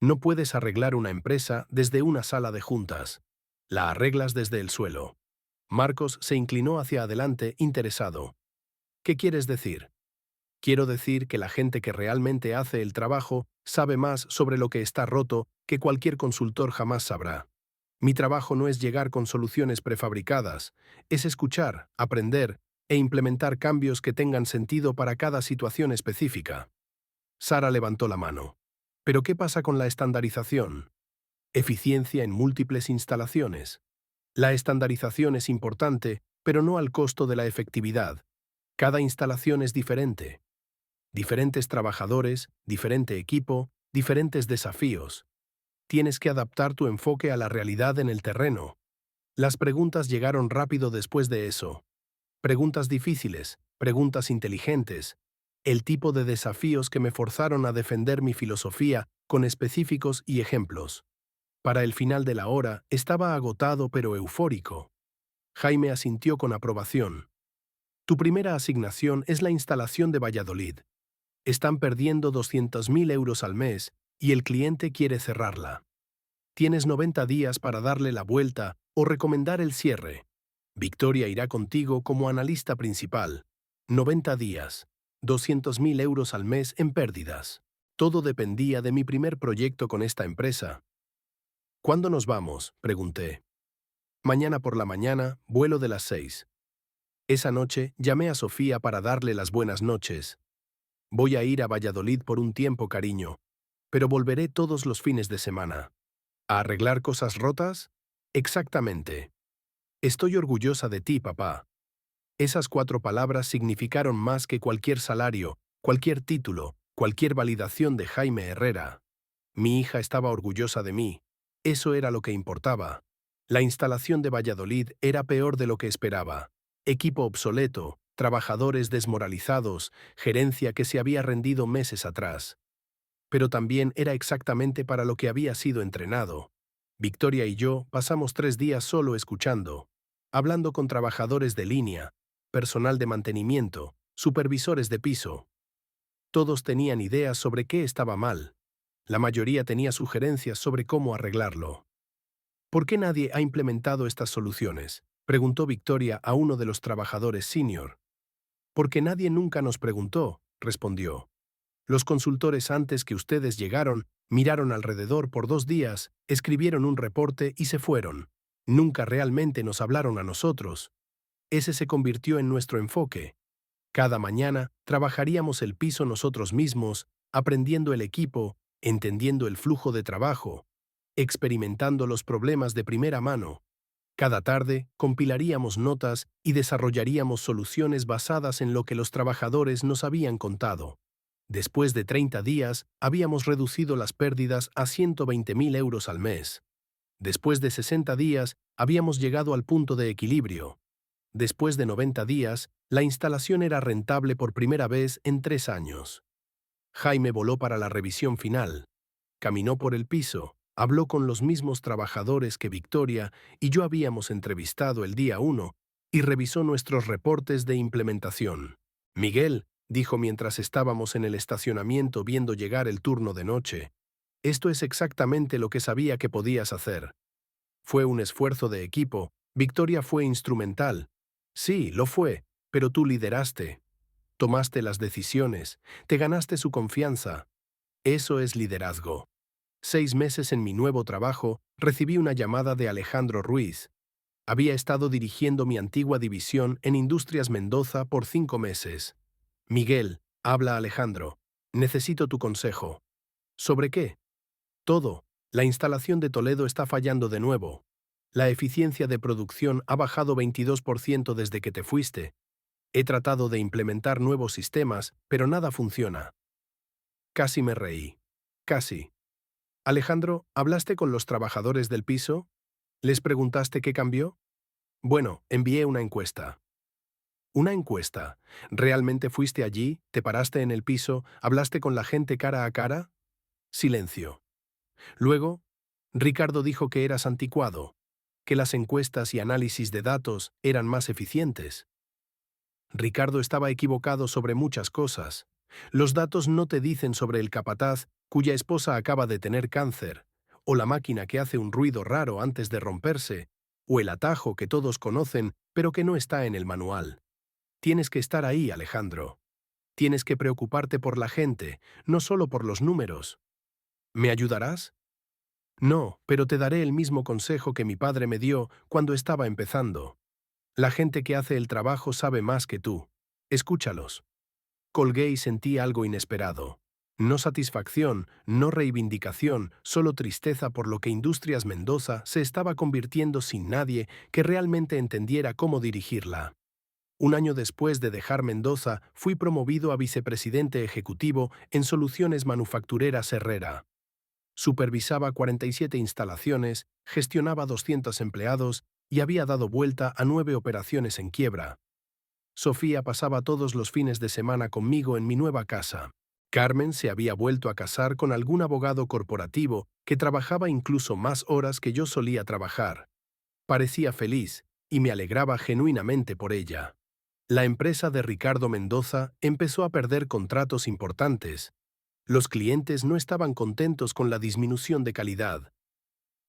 No puedes arreglar una empresa desde una sala de juntas. La arreglas desde el suelo. Marcos se inclinó hacia adelante, interesado. ¿Qué quieres decir? Quiero decir que la gente que realmente hace el trabajo sabe más sobre lo que está roto que cualquier consultor jamás sabrá. Mi trabajo no es llegar con soluciones prefabricadas, es escuchar, aprender e implementar cambios que tengan sentido para cada situación específica. Sara levantó la mano. ¿Pero qué pasa con la estandarización? Eficiencia en múltiples instalaciones. La estandarización es importante, pero no al costo de la efectividad. Cada instalación es diferente. Diferentes trabajadores, diferente equipo, diferentes desafíos. Tienes que adaptar tu enfoque a la realidad en el terreno. Las preguntas llegaron rápido después de eso. Preguntas difíciles, preguntas inteligentes. El tipo de desafíos que me forzaron a defender mi filosofía con específicos y ejemplos. Para el final de la hora estaba agotado pero eufórico. Jaime asintió con aprobación. Tu primera asignación es la instalación de Valladolid. Están perdiendo 200.000 euros al mes y el cliente quiere cerrarla. Tienes 90 días para darle la vuelta o recomendar el cierre. Victoria irá contigo como analista principal. 90 días. 200.000 euros al mes en pérdidas. Todo dependía de mi primer proyecto con esta empresa. ¿Cuándo nos vamos?, pregunté. Mañana por la mañana, vuelo de las 6. Esa noche llamé a Sofía para darle las buenas noches. Voy a ir a Valladolid por un tiempo, cariño, pero volveré todos los fines de semana. ¿A arreglar cosas rotas? Exactamente. Estoy orgullosa de ti, papá. Esas 4 palabras significaron más que cualquier salario, cualquier título, cualquier validación de Jaime Herrera. Mi hija estaba orgullosa de mí. Eso era lo que importaba. La instalación de Valladolid era peor de lo que esperaba. Equipo obsoleto, trabajadores desmoralizados, gerencia que se había rendido meses atrás. Pero también era exactamente para lo que había sido entrenado. Victoria y yo pasamos 3 días solo escuchando, hablando con trabajadores de línea, personal de mantenimiento, supervisores de piso. Todos tenían ideas sobre qué estaba mal. La mayoría tenía sugerencias sobre cómo arreglarlo. ¿Por qué nadie ha implementado estas soluciones?, preguntó Victoria a uno de los trabajadores senior. Porque nadie nunca nos preguntó, respondió. Los consultores antes que ustedes llegaron, miraron alrededor por 2 días, escribieron un reporte y se fueron. Nunca realmente nos hablaron a nosotros. Ese se convirtió en nuestro enfoque. Cada mañana trabajaríamos el piso nosotros mismos, aprendiendo el equipo, entendiendo el flujo de trabajo, experimentando los problemas de primera mano. Cada tarde compilaríamos notas y desarrollaríamos soluciones basadas en lo que los trabajadores nos habían contado. Después de 30 días, habíamos reducido las pérdidas a 120.000 euros al mes. Después de 60 días, habíamos llegado al punto de equilibrio. Después de 90 días, la instalación era rentable por primera vez en 3 años. Jaime voló para la revisión final. Caminó por el piso, habló con los mismos trabajadores que Victoria y yo habíamos entrevistado el día 1 y revisó nuestros reportes de implementación. Miguel, dijo mientras estábamos en el estacionamiento viendo llegar el turno de noche, esto es exactamente lo que sabía que podías hacer. Fue un esfuerzo de equipo, Victoria fue instrumental. Sí, lo fue, pero tú lideraste. Tomaste las decisiones, te ganaste su confianza. Eso es liderazgo. 6 meses en mi nuevo trabajo, recibí una llamada de Alejandro Ruiz. Había estado dirigiendo mi antigua división en Industrias Mendoza por 5 meses. Miguel, habla Alejandro. Necesito tu consejo. ¿Sobre qué? Todo. La instalación de Toledo está fallando de nuevo. La eficiencia de producción ha bajado 22% desde que te fuiste. He tratado de implementar nuevos sistemas, pero nada funciona. Casi me reí. Casi. Alejandro, ¿hablaste con los trabajadores del piso? ¿Les preguntaste qué cambió? Bueno, envié una encuesta. ¿Una encuesta? ¿Realmente fuiste allí? ¿Te paraste en el piso? ¿Hablaste con la gente cara a cara? Silencio. Luego, Ricardo dijo que eras anticuado, que las encuestas y análisis de datos eran más eficientes. Ricardo estaba equivocado sobre muchas cosas. Los datos no te dicen sobre el capataz cuya esposa acaba de tener cáncer, o la máquina que hace un ruido raro antes de romperse, o el atajo que todos conocen pero que no está en el manual. Tienes que estar ahí, Alejandro. Tienes que preocuparte por la gente, no solo por los números. ¿Me ayudarás? No, pero te daré el mismo consejo que mi padre me dio cuando estaba empezando. La gente que hace el trabajo sabe más que tú. Escúchalos. Colgué y sentí algo inesperado. No satisfacción, no reivindicación, solo tristeza por lo que Industrias Mendoza se estaba convirtiendo sin nadie que realmente entendiera cómo dirigirla. Un año después de dejar Mendoza, fui promovido a vicepresidente ejecutivo en Soluciones Manufactureras Herrera. Supervisaba 47 instalaciones, gestionaba 200 empleados y había dado vuelta a 9 operaciones en quiebra. Sofía pasaba todos los fines de semana conmigo en mi nueva casa. Carmen se había vuelto a casar con algún abogado corporativo que trabajaba incluso más horas que yo solía trabajar. Parecía feliz, y me alegraba genuinamente por ella. La empresa de Ricardo Mendoza empezó a perder contratos importantes. Los clientes no estaban contentos con la disminución de calidad.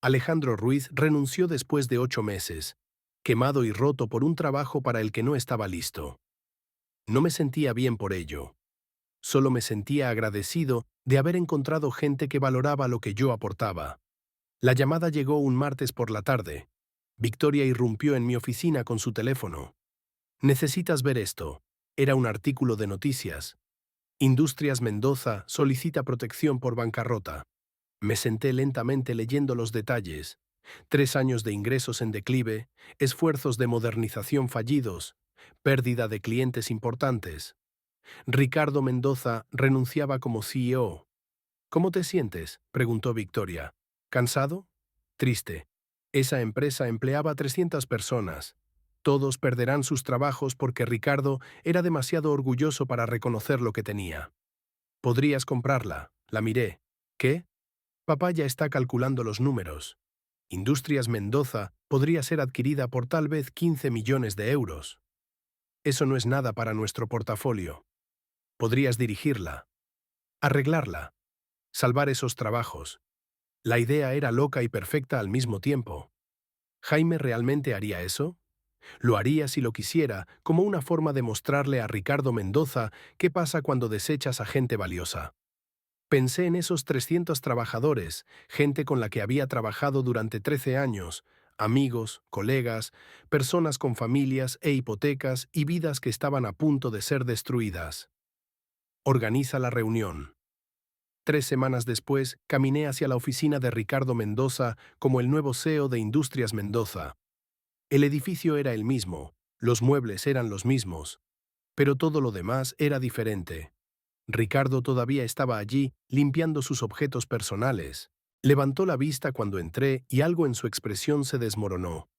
Alejandro Ruiz renunció después de 8 meses, quemado y roto por un trabajo para el que no estaba listo. No me sentía bien por ello. Solo me sentía agradecido de haber encontrado gente que valoraba lo que yo aportaba. La llamada llegó un martes por la tarde. Victoria irrumpió en mi oficina con su teléfono. «Necesitas ver esto». Era un artículo de noticias. Industrias Mendoza solicita protección por bancarrota. Me senté lentamente leyendo los detalles. 3 años de ingresos en declive, esfuerzos de modernización fallidos, pérdida de clientes importantes. Ricardo Mendoza renunciaba como CEO. «¿Cómo te sientes?», preguntó Victoria. «¿Cansado?». «Triste. Esa empresa empleaba a 300 personas. Todos perderán sus trabajos porque Ricardo era demasiado orgulloso para reconocer lo que tenía». «Podrías comprarla». La miré. «¿Qué?». «Papá ya está calculando los números. Industrias Mendoza podría ser adquirida por tal vez 15 millones de euros. Eso no es nada para nuestro portafolio. Podrías dirigirla, arreglarla, salvar esos trabajos». La idea era loca y perfecta al mismo tiempo. ¿Jaime realmente haría eso? Lo haría si lo quisiera, como una forma de mostrarle a Ricardo Mendoza qué pasa cuando desechas a gente valiosa. Pensé en esos 300 trabajadores, gente con la que había trabajado durante 13 años, amigos, colegas, personas con familias e hipotecas y vidas que estaban a punto de ser destruidas. Organiza la reunión. 3 semanas después, caminé hacia la oficina de Ricardo Mendoza como el nuevo CEO de Industrias Mendoza. El edificio era el mismo, los muebles eran los mismos, pero todo lo demás era diferente. Ricardo todavía estaba allí, limpiando sus objetos personales. Levantó la vista cuando entré y algo en su expresión se desmoronó.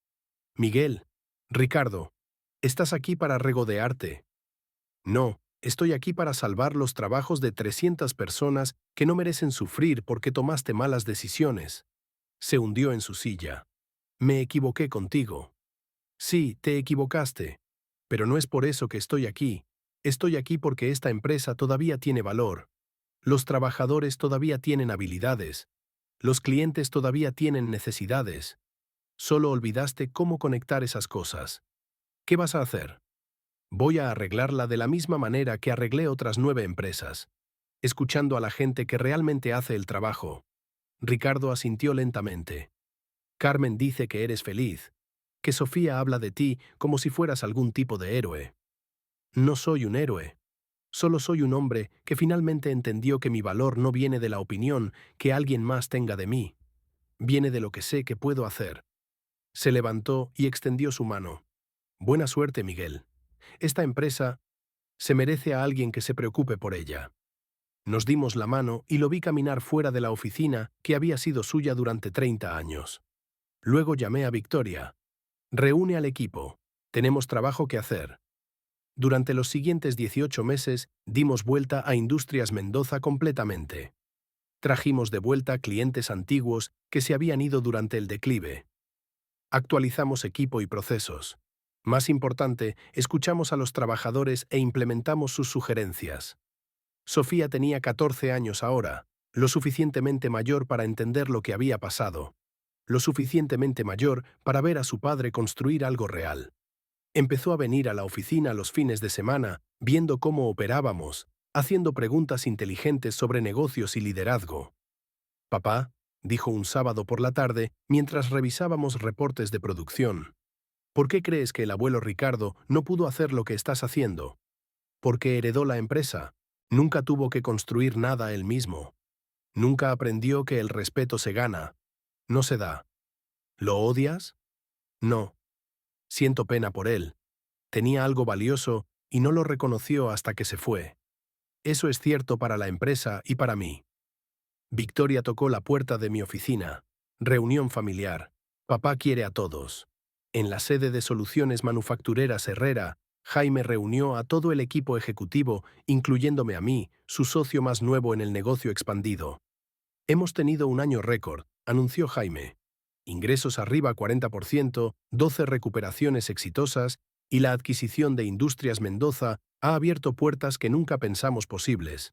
«Miguel». «Ricardo, ¿estás aquí para regodearte?». «No, estoy aquí para salvar los trabajos de 300 personas que no merecen sufrir porque tomaste malas decisiones». Se hundió en su silla. «Me equivoqué contigo». «Sí, te equivocaste. Pero no es por eso que estoy aquí. Estoy aquí porque esta empresa todavía tiene valor. Los trabajadores todavía tienen habilidades. Los clientes todavía tienen necesidades. Solo olvidaste cómo conectar esas cosas. ¿Qué vas a hacer?». «Voy a arreglarla de la misma manera que arreglé otras 9 empresas». escuchando a la gente que realmente hace el trabajo. Ricardo asintió lentamente. Carmen dice que eres feliz, que Sofía habla de ti como si fueras algún tipo de héroe. No soy un héroe. Solo soy un hombre que finalmente entendió que mi valor no viene de la opinión que alguien más tenga de mí. Viene de lo que sé que puedo hacer. Se levantó y extendió su mano. Buena suerte, Miguel. Esta empresa se merece a alguien que se preocupe por ella. Nos dimos la mano y lo vi caminar fuera de la oficina que había sido suya durante 30 años. Luego llamé a Victoria. Reúne al equipo. Tenemos trabajo que hacer. Durante los siguientes 18 meses dimos vuelta a Industrias Mendoza completamente. Trajimos de vuelta clientes antiguos que se habían ido durante el declive. Actualizamos equipo y procesos. Más importante, escuchamos a los trabajadores e implementamos sus sugerencias. Sofía tenía 14 años ahora, lo suficientemente mayor para entender lo que había pasado, lo suficientemente mayor para ver a su padre construir algo real. Empezó a venir a la oficina los fines de semana, viendo cómo operábamos, haciendo preguntas inteligentes sobre negocios y liderazgo. Papá, dijo un sábado por la tarde mientras revisábamos reportes de producción. ¿Por qué crees que el abuelo Ricardo no pudo hacer lo que estás haciendo? Porque heredó la empresa. Nunca tuvo que construir nada él mismo. Nunca aprendió que el respeto se gana, no se da. ¿Lo odias? No. Siento pena por él. Tenía algo valioso y no lo reconoció hasta que se fue. Eso es cierto para la empresa y para mí. Victoria tocó la puerta de mi oficina. Reunión familiar. Papá quiere a todos. En la sede de Soluciones Manufactureras Herrera, Jaime reunió a todo el equipo ejecutivo, incluyéndome a mí, su socio más nuevo en el negocio expandido. Hemos tenido un año récord, anunció Jaime. Ingresos arriba 40%, 12 recuperaciones exitosas y la adquisición de Industrias Mendoza ha abierto puertas que nunca pensamos posibles.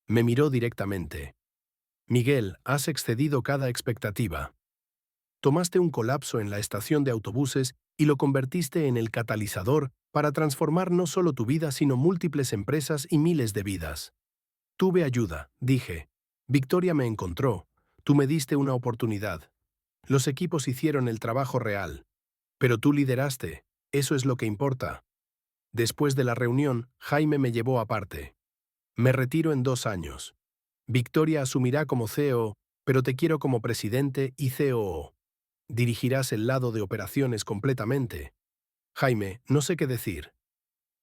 Me miró directamente. Miguel, has excedido cada expectativa. Tomaste un colapso en la estación de autobuses y lo convertiste en el catalizador para transformar no solo tu vida, sino múltiples empresas y miles de vidas. Tuve ayuda, dije. Victoria me encontró. Tú me diste una oportunidad. Los equipos hicieron el trabajo real. Pero tú lideraste. Eso es lo que importa. Después de la reunión, Jaime me llevó aparte. Me retiro en 2 años. Victoria asumirá como CEO, pero te quiero como presidente y COO. Dirigirás el lado de operaciones completamente. Jaime, no sé qué decir.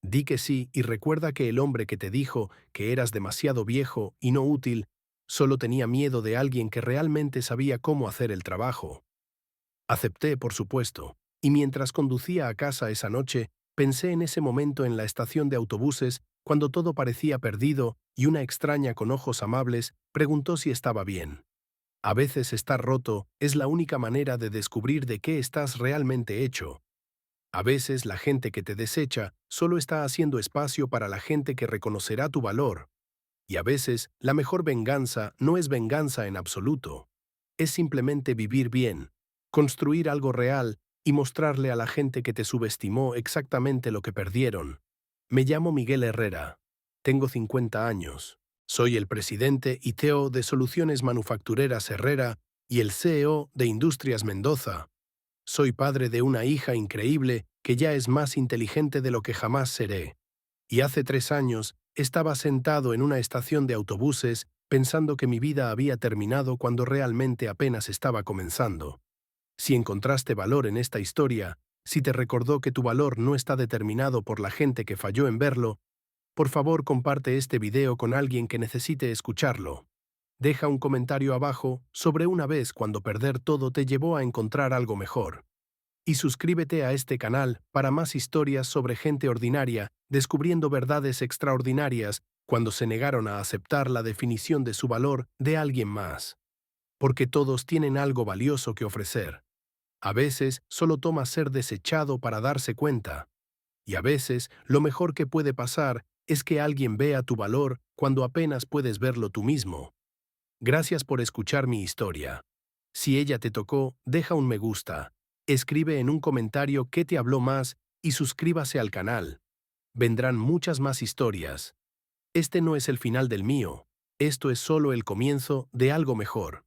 Di que sí y recuerda que el hombre que te dijo que eras demasiado viejo y no útil solo tenía miedo de alguien que realmente sabía cómo hacer el trabajo. Acepté, por supuesto, y mientras conducía a casa esa noche, pensé en ese momento en la estación de autobuses cuando todo parecía perdido y una extraña con ojos amables preguntó si estaba bien. A veces estar roto es la única manera de descubrir de qué estás realmente hecho. A veces la gente que te desecha solo está haciendo espacio para la gente que reconocerá tu valor. Y a veces la mejor venganza no es venganza en absoluto. Es simplemente vivir bien, construir algo real y mostrarle a la gente que te subestimó exactamente lo que perdieron. Me llamo Miguel Herrera. Tengo 50 años. Soy el presidente y CEO de Soluciones Manufactureras Herrera y el CEO de Industrias Mendoza. Soy padre de una hija increíble que ya es más inteligente de lo que jamás seré. Y hace 3 años estaba sentado en una estación de autobuses pensando que mi vida había terminado cuando realmente apenas estaba comenzando. Si encontraste valor en esta historia, si te recordó que tu valor no está determinado por la gente que falló en verlo, por favor comparte este video con alguien que necesite escucharlo. Deja un comentario abajo sobre una vez cuando perder todo te llevó a encontrar algo mejor. Y suscríbete a este canal para más historias sobre gente ordinaria descubriendo verdades extraordinarias cuando se negaron a aceptar la definición de su valor de alguien más. Porque todos tienen algo valioso que ofrecer. A veces solo toma ser desechado para darse cuenta. Y a veces lo mejor que puede pasar es que alguien vea tu valor cuando apenas puedes verlo tú mismo. Gracias por escuchar mi historia. Si ella te tocó, deja un me gusta. Escribe en un comentario qué te habló más y suscríbase al canal. Vendrán muchas más historias. Este no es el final del mío. Esto es solo el comienzo de algo mejor.